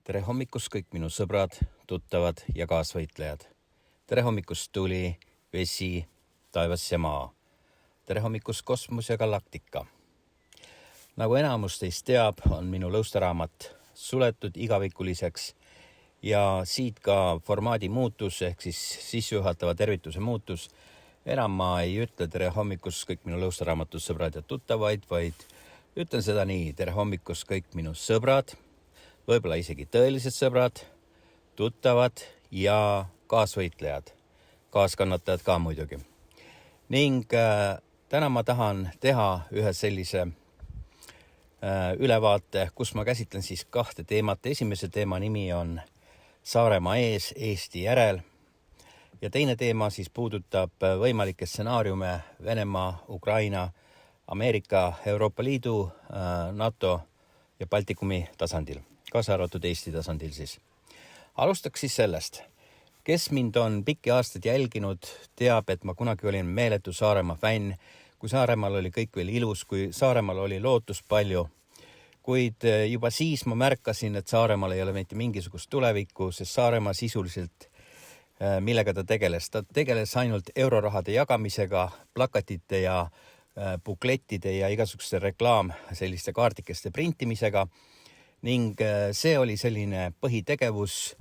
Tere hommikust kõik minu sõbrad, tuttavad ja kaasvõitlejad. Tere hommikust tuli, vesi, taevas ja maa. Tere hommikust kosmos ja galaktika. Nagu enamus teist teab, on minu lõustaraamat suletud igavikuliseks ja siit ka formaadi muutus ehk siis sissejuhatava tervituse muutus. Enam ma ei ütle tere hommikust kõik minu lõustaraamatud sõbrad ja tuttavaid, vaid ütlen seda nii, tere hommikust kõik minu sõbrad, võib-olla isegi tõelised sõbrad, tuttavad ja kaasvõitlejad, kaaskannatajad ka muidugi. Ning täna ma tahan teha ühe sellise ülevaate, kus ma käsitlen siis kahte teemat. Esimese teema nimi on Saaremaa ees, Eesti järel. Ja teine teema siis puudutab võimalikke stsenaariume Venemaa, Ukraina, Ameerika, Euroopa Liidu, NATO ja Baltikumi tasandil, kaasa arvatud Eesti tasandil siis. Alustaks siis sellest. Kes mind on pikki aastaid jälginud, teab, et ma kunagi olin meeletu Saaremaa fänn, kui Saaremaal oli kõik veel ilus, kui Saaremaal oli lootust palju. Kuid juba siis ma märkasin, et Saaremaal ei ole mitte mingisugust tulevikku, sest Saaremaa sisuliselt, millega ta tegeles. Ta tegeles ainult eurorahade jagamisega, plakatite ja buklettide ja igasuguste reklaam selliste kaartikeste printimisega. Ning see oli selline põhitegevus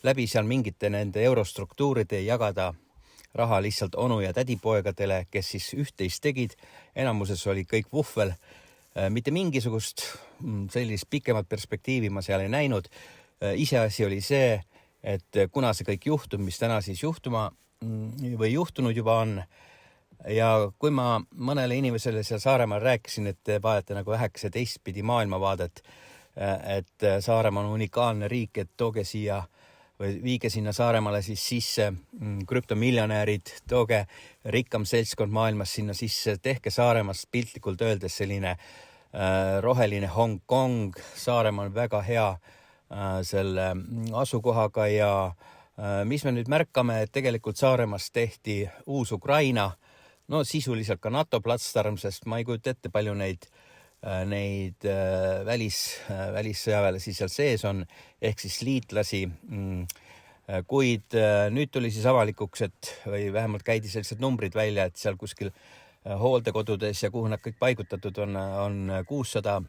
läbi seal mingite nende eurostruktuuride jagada raha lihtsalt onu ja tädipoegadele, kes siis üht-teist tegid. Enamuses oli kõik vuhvel. Mitte mingisugust sellist pikemat perspektiivi ma seal ei näinud. Iseasi oli see, et kuna see kõik juhtub, mis täna siis juhtuma või juhtunud juba on. Ja kui ma mõnele inimesele seal Saaremaal rääkisin, et te vajate nagu vähekese teistpidi maailmavaadet, et Saaremaa on unikaalne riik, et tooge siia või viige sinna Saaremaale siis sisse krüptomiljonäärid, tooge rikkam seltskond maailmas sinna sisse, tehke Saaremaast piltlikult öeldes selline roheline Hong Kong. Saaremaa on väga hea selle asukohaga ja mis me nüüd märkame, et tegelikult Saaremaast tehti uus Ukraina, no sisuliselt ka NATO platsdarm, sest ma ei kujuta ette palju neid välissõjaväelasi seal sees on, ehk siis liitlasi. Kuid nüüd tuli siis avalikuks, et või vähemalt käidi sellised numbrid välja, et seal kuskil hooldekodudes ja kuhu nad kõik paigutatud on 600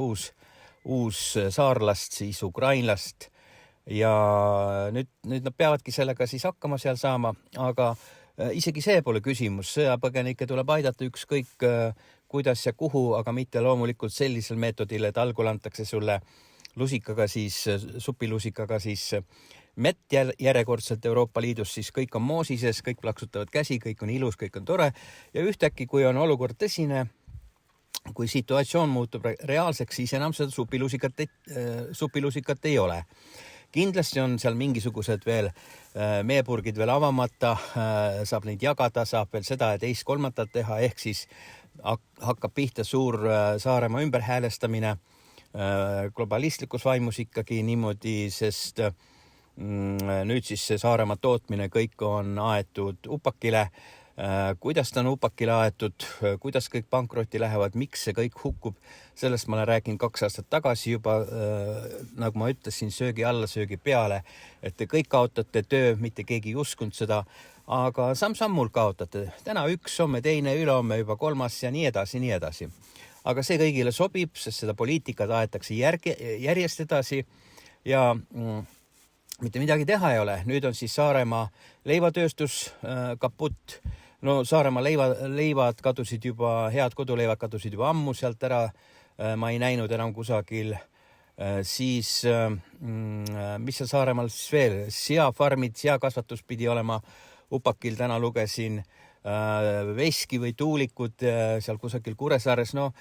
uus saarlast, siis ukrainlast. Ja nüüd nad peavadki sellega siis hakkama seal saama, aga isegi see pole küsimus. Sõjapõgenikke tuleb aidata ükskõik kuidas ja kuhu, aga mitte loomulikult sellisel meetodil, et algul antakse sulle lusikaga siis, supilusikaga siis mett järjekordselt Euroopa Liidus, siis kõik on moosises, kõik plaksutavad käsi, kõik on ilus, kõik on tore. Ja ühtäkki, kui on olukord tõsine, kui situatsioon muutub reaalseks, siis enam seda supilusikat ei ole. Kindlasti on seal mingisugused veel meepurgid veel avamata, saab neid jagada, saab veel seda ja teist kolmandat teha, ehk siis hakkab pihta suur Saaremaa ümberhäälestamine globalistlikus vaimus ikkagi niimoodi, sest nüüd siis see Saaremaa tootmine kõik on aetud upakile. Kuidas ta on upakile aetud, kuidas kõik pankrotti lähevad, miks see kõik hukkub, sellest ma olen rääkinud 2 aastat tagasi juba, nagu ma ütlesin, söögi alla, söögi peale, et te kõik kaotate töö, mitte keegi ei uskunud seda, aga samm-sammul kaotate. Täna üks, homme teine, ülehomme juba 3. ja nii edasi, nii edasi. Aga see kõigile sobib, sest seda poliitikat aetakse järjest edasi ja mitte midagi teha ei ole. Nüüd on siis Saaremaa leivatööstus kaputt. No Saaremaa leivad kadusid juba, head koduleivad kadusid juba ammu sealt ära. Ma ei näinud enam kusagil. Siis, mis seal Saaremaal siis veel? Seafarmid, seakasvatus pidi olema upakil, täna lugesin. Veski või tuulikud seal kusagil Kuressaares. No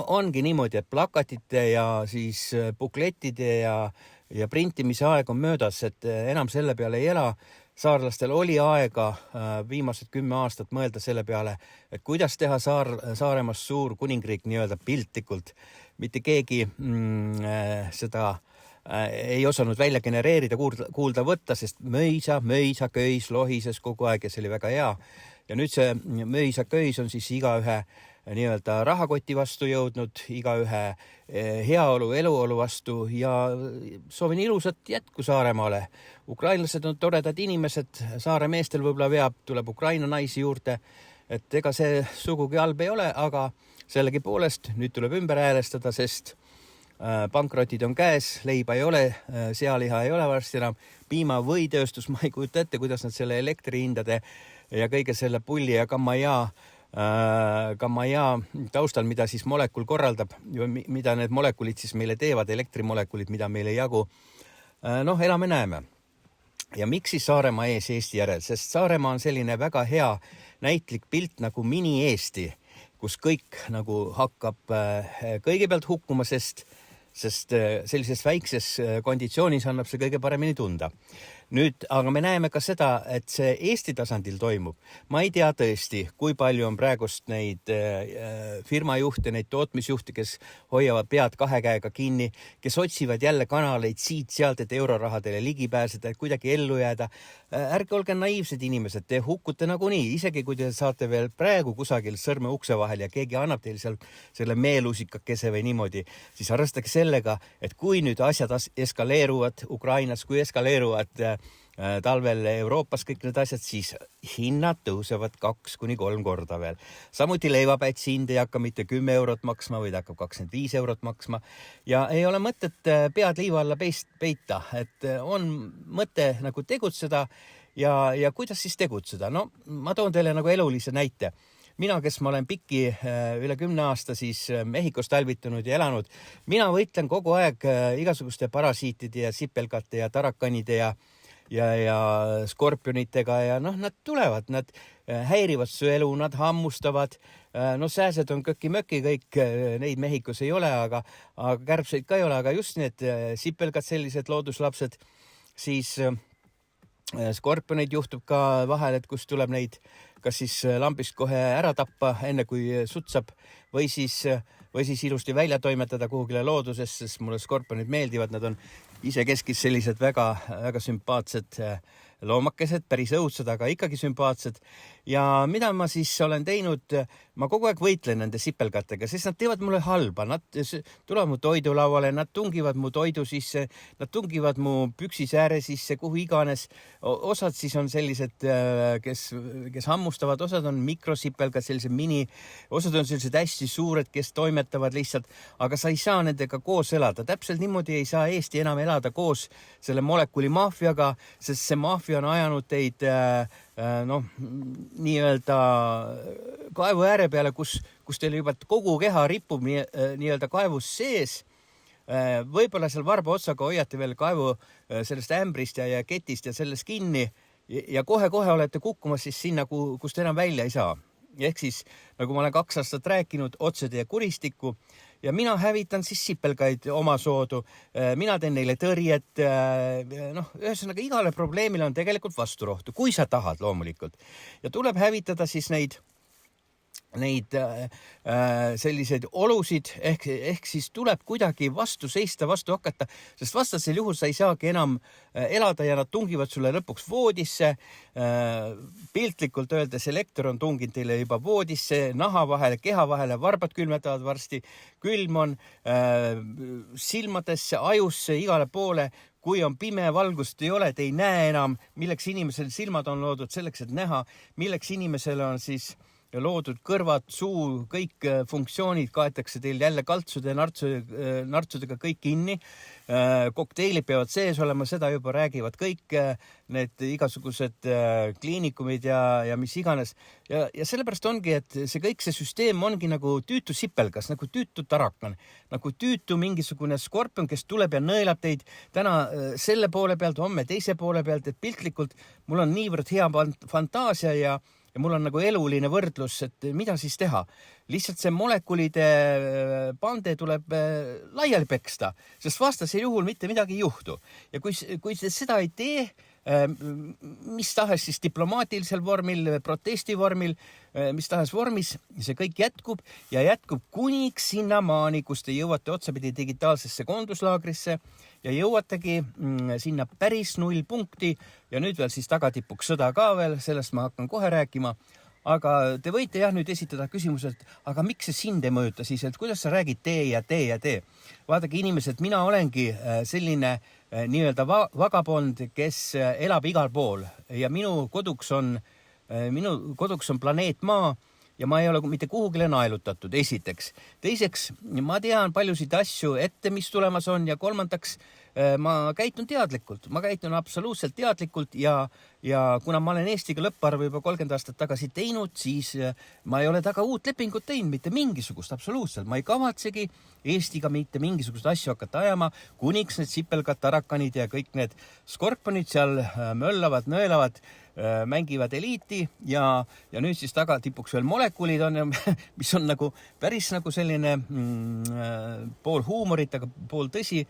ongi niimoodi, et plakatite ja siis buklettide ja printimise aeg on möödas, et enam selle peale ei ela. Saarlastel oli aega viimased 10 aastat mõelda selle peale, et kuidas teha Saaremaast suur kuningriik nii-öelda piltlikult. Mitte keegi seda ei osanud välja genereerida, kuulda võtta, sest möisa, köis lohises kogu aeg ja see oli väga hea. Ja nüüd see möisa köis on siis igaühe nii-öelda rahakoti vastu jõudnud, igaühe heaolu, eluolu vastu ja soovin ilusat jätku Saaremaale. Ukrainlased on toredad inimesed, saare meestel võib-olla tuleb Ukraina naisi juurde, et ega see sugugi halb ei ole, aga sellegi poolest nüüd tuleb ümber häälestada, sest pankrotid on käes, leiba ei ole, sealiha ei ole varsti enam, piima või tööstus, ma ei kujuta ette, kuidas nad selle elektrihindade ja kõige selle pulli ja gammaja taustal, mida siis molekul korraldab, mida need molekulid siis meile teevad, elektrimolekulid, mida meil ei jagu. Elame-näeme. Ja miks siis Saaremaa ees Eesti järel? Sest Saaremaa on selline väga hea näitlik pilt nagu mini-Eesti, kus kõik nagu hakkab kõigepealt hukkuma, sest sellises väikses konditsioonis annab see kõige paremini tunda. Nüüd, aga me näeme ka seda, et see Eesti tasandil toimub. Ma ei tea tõesti, kui palju on praegust neid firmajuhte, neid tootmisjuhte, kes hoiavad pead kahe käega kinni, kes otsivad jälle kanaleid siit-sealt, et eurorahadele ligi pääseda, et kuidagi ellu jääda. Ärge olge naiivsed inimesed, te hukkute nagunii, isegi kui te saate veel praegu kusagil sõrme ukse vahel ja keegi annab teile seal selle meelusikakese või niimoodi, siis arvestage sellega, et kui nüüd asjad eskaleeruvad Ukrainas, kui eskaleeruvad talvel Euroopas kõik need asjad, siis hinnad tõusevad 2-3 korda veel. Samuti leivapätsi hind ei hakka mitte 10 eurot maksma, vaid hakkab 25 eurot maksma. Ja ei ole mõtet pead liiva alla peita, et on mõte nagu tegutseda ja kuidas siis tegutseda. No, ma toon teile nagu elulise näite. Mina, kes ma olen pikki üle 10 aasta siis Mehhikos talvitunud ja elanud, mina võitlen kogu aeg igasuguste parasiitide ja sipelgate ja tarakanide ja skorpionitega ja nad tulevad, nad häirivad su elu, nad hammustavad. Sääsed on köki-möki, kõik neid Mehhikos ei ole, aga kärbseid ka ei ole, aga just need sipelgad, sellised looduslapsed, siis skorpioneid juhtub ka vahel, et kus tuleb neid kas siis lambist kohe ära tappa, enne kui sutsab, või siis ilusti välja toimetada kuhugile loodusesse, sest mulle skorpionid meeldivad, nad on isekeskis sellised väga, väga sümpaatsed loomakesed, päris õudsed, aga ikkagi sümpaatsed. Ja mida ma siis olen teinud, ma kogu aeg võitlen nende sipelgatega, sest nad teevad mulle halba, nad tulevad mu toidulauale, nad tungivad mu toidu sisse, nad tungivad mu püksisääre sisse, kuhu iganes. Osad siis on sellised, kes hammustavad, osad on mikrosipelgad, sellised osad on sellised hästi suured, kes toimetavad lihtsalt, aga sa ei saa nendega koos elada. Täpselt niimoodi ei saa Eesti enam elada koos selle molekuli maafiaga, sest see maafia on ajanud teid nii-öelda kaevu ääre peale, kus teil juba kogu keha ripub nii-öelda kaevus sees. Võib-olla seal varba otsaga hoiate veel kaevu sellest ämbrist ja ketist ja sellest kinni ja kohe-kohe olete kukkumas siis sinna, kust enam välja ei saa. Ehk siis, nagu ma olen 2 aastat rääkinud, otsede ja kuristikku ja mina hävitan siis sipelgaid oma soodu, mina teen neile tõrjet, ühesõnaga igale probleemile on tegelikult vasturohtu, kui sa tahad loomulikult. Ja tuleb hävitada siis neid selliseid olusid, ehk siis tuleb kuidagi vastu seista, vastu hakata, sest vastasel juhul sa ei saagi enam elada ja nad tungivad sulle lõpuks voodisse. Piltlikult öeldes elekter on tunginud teile juba voodisse, naha vahele, keha vahele, varbad külmetavad varsti, külm on silmadesse, ajusse, igale poole. Kui on pime, valgust ei ole, te ei näe enam, milleks inimesel silmad on loodud selleks, et näha, milleks inimesele on siis loodud kõrvad, suu, kõik funktsioonid kaetakse teil jälle kaltsude ja nartsudega kõik kinni. Kokteilid peavad sees olema, seda juba räägivad kõik need igasugused kliinikumid ja mis iganes. Ja sellepärast ongi, et see süsteem ongi nagu tüütu sipelgas, nagu tüütu tarakan, nagu tüütu mingisugune skorpion, kes tuleb ja nõelab teid täna selle poole pealt, homme teise poole pealt, et piltlikult mul on niivõrd hea fantaasia ja mul on nagu eluline võrdlus, et mida siis teha. Lihtsalt see molekulide pande tuleb laiali peksta, sest vastasel juhul mitte midagi ei juhtu. Ja kui seda ei tee, mis tahes siis diplomaatilisel vormil, protestivormil, mis tahes vormis, see kõik jätkub ja jätkub kuniks sinnamaani, kus te jõuate otsapidi digitaalsesse koonduslaagrisse ja jõuategi sinna päris nullpunkti ja nüüd veel siis tagatipuks sõda ka veel, sellest ma hakkan kohe rääkima. aga te võite jah nüüd esitada küsimuse, et aga miks see sind ei mõjuta siis, et kuidas sa räägid tee ja tee ja tee. Vaadake inimesed, mina olengi selline nii-öelda vagabond, kes elab igal pool ja minu koduks on planeet Maa ja ma ei ole mitte kuhugile naelutatud, esiteks. Teiseks, ma tean paljusid asju ette, mis tulemas on ja kolmandaks, ma käitun teadlikult, ma käitun absoluutselt teadlikult ja kuna ma olen Eestiga lõpparvu juba 30 aastat tagasi teinud, siis ma ei ole taga uut lepingut teinud, mitte mingisugust, absoluutselt. Ma ei kavatsegi Eestiga mitte mingisugust asju hakata ajama, kuniks need sipelgad, tarakanid ja kõik need skorpionid seal möllavad, nõelavad, mängivad eliiti ja nüüd siis taga tipuks veel molekulid on, mis on nagu päris nagu selline pool huumorit, aga pool tõsi,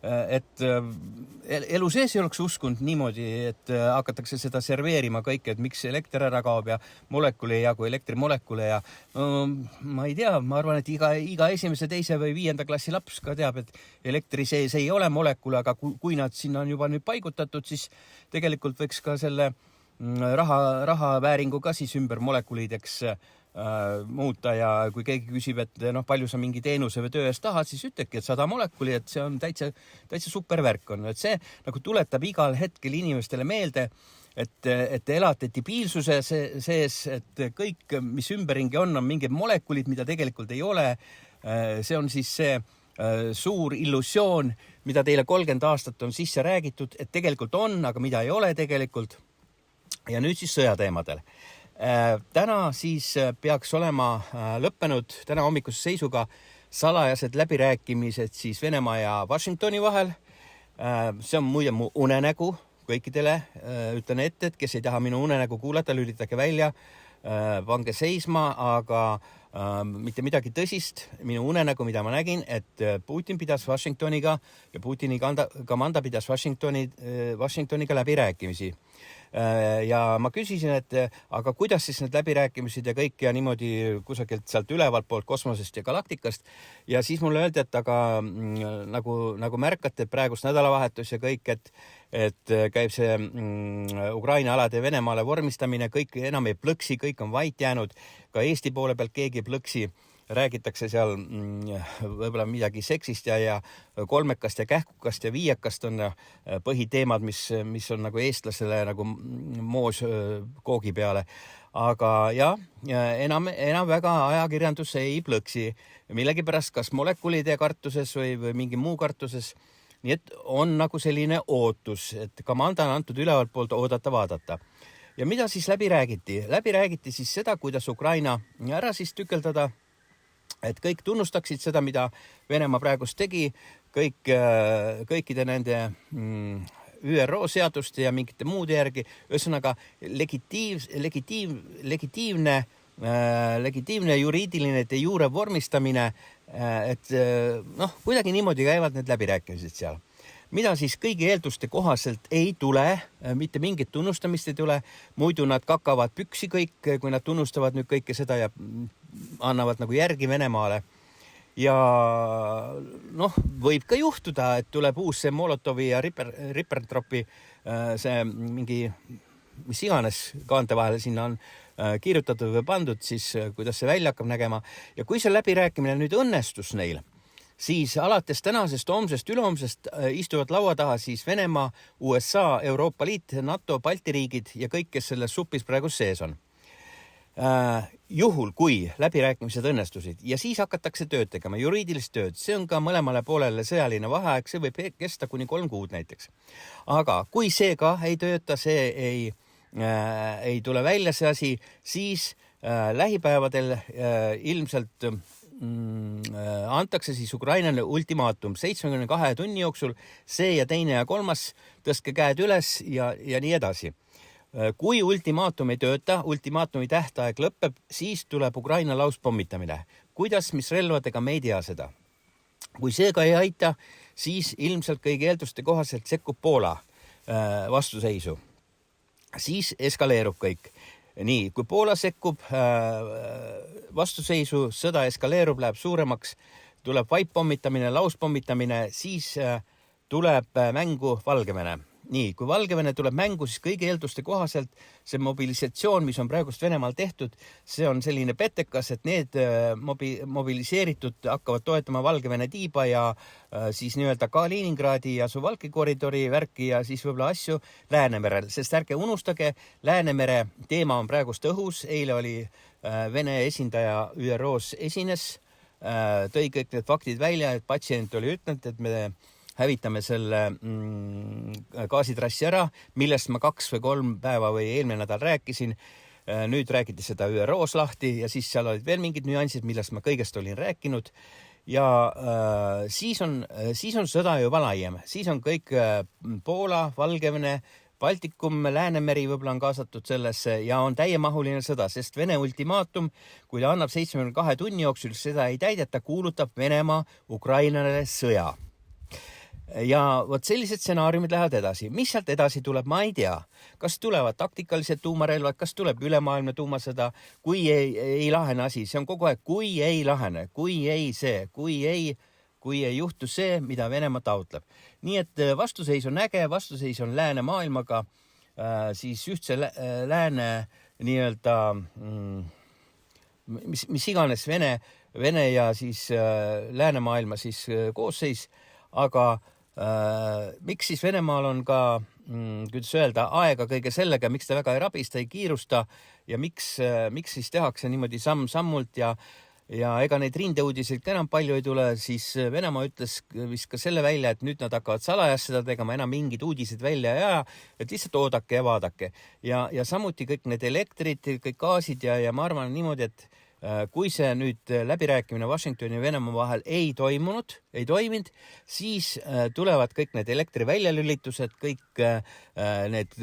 et elu sees ei oleks uskunud niimoodi, et hakatakse seda serveerima kõike, et miks elekter ära kaob ja molekuli ei jagu elektrimolekule ja ma ei tea, ma arvan, et iga esimese, teise või 5. klassi laps ka teab, et elektri sees ei ole molekule, aga kui nad sinna on juba nüüd paigutatud, siis tegelikult võiks ka selle rahavääringu ka siis ümber molekulideks muuta ja kui keegi küsib, et palju sa mingi teenuse või töö eest tahad, siis ütlegi, et 100 molekuli, et see on täitsa supervärk on. Et see nagu tuletab igal hetkel inimestele meelde, et te elate debiilsuse sees, et kõik, mis ümberringi on mingid molekulid, mida tegelikult ei ole. See on siis see suur illusioon, mida teile 30 aastat on sisse räägitud, et tegelikult on, aga mida ei ole tegelikult. Ja nüüd siis sõjateemadel. Täna siis peaks olema lõppenud täna hommikuse seisuga salajased läbirääkimised siis Venemaa ja Washingtoni vahel. See on muide mu unenägu kõikidele. Ütlen ette, et kes ei taha minu unenägu kuulata, lülitage välja, pange seisma, aga mitte midagi tõsist. Minu unenägu, mida ma nägin, et Putin pidas Washingtoniga ja Putini komanda pidas Washingtoniga läbirääkimisi. Ja ma küsisin, et aga kuidas siis need läbirääkimised ja kõik ja niimoodi kusagilt sealt ülevalt poolt kosmosest ja galaktikast ja siis mulle öeldi, et aga nagu märkate praegust nädalavahetus ja kõik, et käib see Ukraina alade Venemaale vormistamine, kõik enam ei plõksi, kõik on vait jäänud, ka Eesti poole pealt keegi ei plõksi. Räägitakse seal võib-olla midagi seksist ja kolmekast ja kähkukast ja viiekast on põhiteemad, mis on nagu eestlasele nagu moos koogi peale. Aga enam väga ajakirjandus ei plõksi. Millegipärast kas molekulide kartuses või mingi muu kartuses. Nii et on nagu selline ootus, et komanda on antud ülevalt poolt oodata, vaadata. Ja mida siis läbi räägiti? Läbi räägiti siis seda, kuidas Ukraina ära siis tükeldada, et kõik tunnustaksid seda, mida Venemaa praegust tegi, kõikide nende ÜRO seaduste ja mingite muude järgi, ühesõnaga legitiimne juriidiline de jure vormistamine, et kuidagi niimoodi käivad need läbirääkimised seal. Mida siis kõigi eelduste kohaselt ei tule, mitte mingit tunnustamist ei tule, muidu nad kakavad püksi kõik, kui nad tunnustavad nüüd kõike seda ja annavad nagu järgi Venemaale. Ja võib ka juhtuda, et tuleb uus see Molotovi ja Ribbentropi see mingi, mis iganes kaante vahele sinna on kirjutatud või pandud, siis kuidas see välja hakkab nägema. Ja kui see läbirääkimine nüüd õnnestus neil, siis alates tänasest, homsest, ülehomsest istuvad laua taha siis Venemaa, USA, Euroopa Liit, NATO, Balti riigid ja kõik, kes selles supis praegu sees on. Juhul, kui läbirääkimised õnnestusid ja siis hakatakse tööd tegema, juriidilist tööd, see on ka mõlemale poolele sõjaline vaheaeg, see võib kesta kuni 3 kuud näiteks. Aga kui see ka ei tööta, see ei tule välja see asi, siis lähipäevadel ilmselt antakse siis Ukrainale ultimaatum 72 tunni jooksul, see ja teine ja kolmas, tõstke käed üles ja nii edasi. Kui ultimaatum ei tööta, ultimaatumi tähtaeg lõpeb, siis tuleb Ukraina lauspommitamine. Kuidas, mis relvadega, me ei tea seda. Kui seega ei aita, siis ilmselt kõigi eelduste kohaselt sekkub Poola vastuseisu. Siis eskaleerub kõik. Nii, kui Poola sekkub vastuseisu, sõda eskaleerub, läheb suuremaks, tuleb vaippommitamine, lauspommitamine, siis tuleb mängu Valgevene. nii, kui Valgevene tuleb mängu, siis kõigi eelduste kohaselt see mobilisatsioon, mis on praegust Venemaal tehtud, see on selline petekas, et need mobiliseeritud hakkavad toetama Valgevene tiiba ja siis nii-öelda Kaliningradi ja Suwalki koridori värki ja siis võib-olla asju Läänemerel, sest ärge unustage, Läänemere teema on praegust õhus. Eile oli Vene esindaja ÜRO-s esines, tõi kõik need faktid välja, et patsient oli ütlenud, et me hävitame selle gaasitrassi ära, millest ma 2 või 3 päeva või eelmine nädal rääkisin. Nüüd räägiti seda ÜRO-s lahti ja siis seal olid veel mingid nüansid, millest ma kõigest olin rääkinud. Ja siis on sõda juba laiem. Siis on kõik Poola, Valgevene, Baltikum, Läänemeri võib-olla on kaasatud sellesse ja on täiemahuline sõda, sest Vene ultimaatum, kui ta annab 72 tunni jooksul seda ei täideta, kuulutab Venemaa Ukrainale sõja. Ja vot sellised stsenaariumid lähevad edasi. Mis sealt edasi tuleb, ma ei tea. Kas tulevad taktikalised tuumarelvad, kas tuleb ülemaailmne tuumasõda, kui ei lahene asi. See on kogu aeg, kui ei lahene, kui ei juhtu see, mida Venemaa taotleb. Nii et vastuseis on äge, vastuseis on lääne maailmaga, siis ühtse lääne nii-öelda, mis iganes Vene ja siis lääne maailma siis koosseis, aga miks siis Venemaal on ka, kuidas öelda, aega kõige sellega, miks ta väga ei rabista, ei kiirusta ja miks siis tehakse niimoodi samm-sammult ja ega neid rindeuudiseid ka enam palju ei tule, siis Venemaa ütles vist ka selle välja, et nüüd nad hakkavad salajas seda tegema, enam mingid uudised välja ja et lihtsalt oodake ja vaadake. Ja samuti kõik need elektrid, kõik gaasid ja ma arvan niimoodi, et kui see nüüd läbirääkimine Washingtoni ja Venemaa vahel ei toiminud, siis tulevad kõik need elektri väljalülitused, kõik need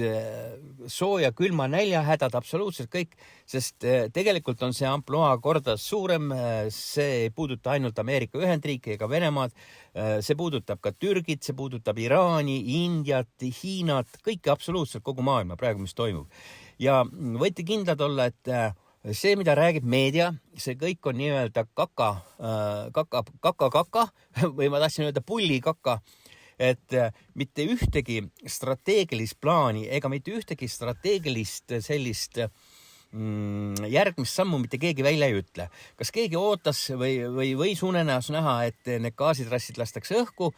sooja, külma, näljahädad, absoluutselt kõik, sest tegelikult on see amploa korda suurem, see ei puuduta ainult Ameerika Ühendriiki ega Venemaad, see puudutab ka Türgit, see puudutab Iraani, Indiat, Hiinat, kõike absoluutselt kogu maailma praegu, mis toimub. Ja võite kindlad olla, et see, mida räägib meedia, see kõik on nii-öelda kaka või ma tahtsin öelda pullikaka, et mitte ühtegi strateegilist plaani ega mitte ühtegi strateegilist sellist järgmist sammu mitte keegi välja ei ütle. Kas keegi ootas või võis unenäos näha, et need gaasitrassid lastakse õhku?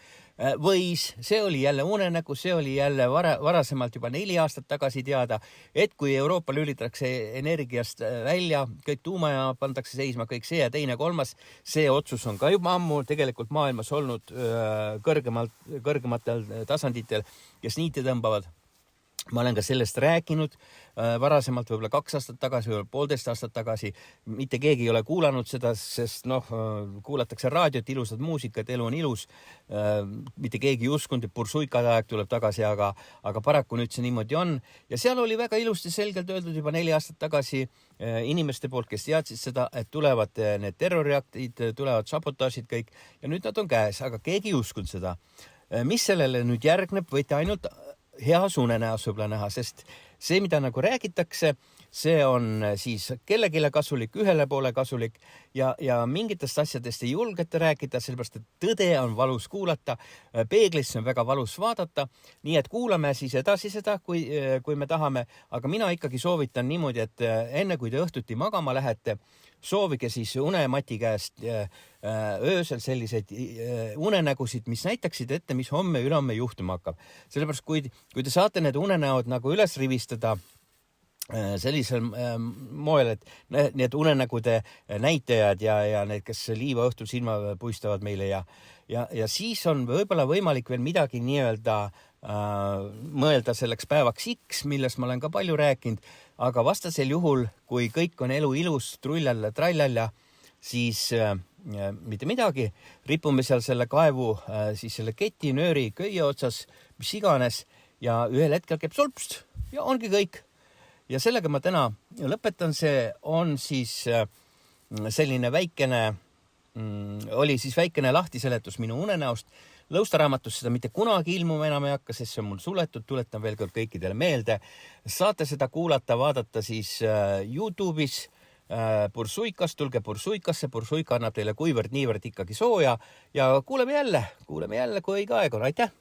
Võis, see oli jälle unenägu, see oli jälle varasemalt juba 4 aastat tagasi teada, et kui Euroopa lülitakse energiast välja, kõik tuumaja pandakse seisma, kõik see ja teine, kolmas, see otsus on ka juba ammu tegelikult maailmas olnud kõrgematel tasanditel, kes niiti tõmbavad. Ma olen ka sellest rääkinud varasemalt, võib-olla 2 aastat tagasi, võib-olla 1,5 aastat tagasi. Mitte keegi ei ole kuulanud seda, sest kuulatakse raadiot, ilusad muusikat, elu on ilus. Mitte keegi ei uskunud, et Bursuikade aeg tuleb tagasi, aga paraku nüüd see niimoodi on. Ja seal oli väga ilusti selgelt öeldud juba 4 aastat tagasi inimeste poolt, kes teadsid seda, et tulevad need terroriaktid, tulevad sabotaažid kõik ja nüüd nad on käes, aga keegi ei uskunud seda. Mis sellele nüüd järgneb, võite ainult heas unenäos võib-olla näha, sest see, mida nagu räägitakse, see on siis kellegile kasulik, ühele poole kasulik ja mingitest asjadest ei julgeta rääkida, sellepärast, et tõde on valus kuulata, peeglisse on väga valus vaadata, nii et kuulame siis edasi seda, kui me tahame, aga mina ikkagi soovitan niimoodi, et enne kui te õhtuti magama lähete, soovige siis unemati käest öösel selliseid unenägusid, mis näitaksid ette, mis homme ülehomme juhtuma hakkab. Sellepärast, kui te saate need unenäod nagu üles rivistada sellisel moel, et need unenägude näitajad ja need, kes liiva õhtul silma puistavad meile ja siis on võib-olla võimalik veel midagi nii-öelda mõelda selleks päevaks X, millest ma olen ka palju rääkinud, aga vastasel juhul, kui kõik on elu ilus, trullalla, trallalla, siis mitte midagi, ripume seal selle kaevu, siis selle keti, nööri, köie otsas, mis iganes ja ühel hetkel käib solpst ja ongi kõik. Ja sellega ma täna lõpetan, see on siis selline oli siis väikene lahtiseletus minu unenäost. Lõustaraamatus seda mitte kunagi ilmuma enam ei hakka, sest see on mul suletud, tuletan veel kord kõikidele meelde. Saate seda kuulata, vaadata siis YouTube'is Bursuikas, tulge Bursuikasse, Bursuika annab teile kuivõrd niivõrd ikkagi sooja ja kuuleme jälle, kui õige aeg on, aitäh!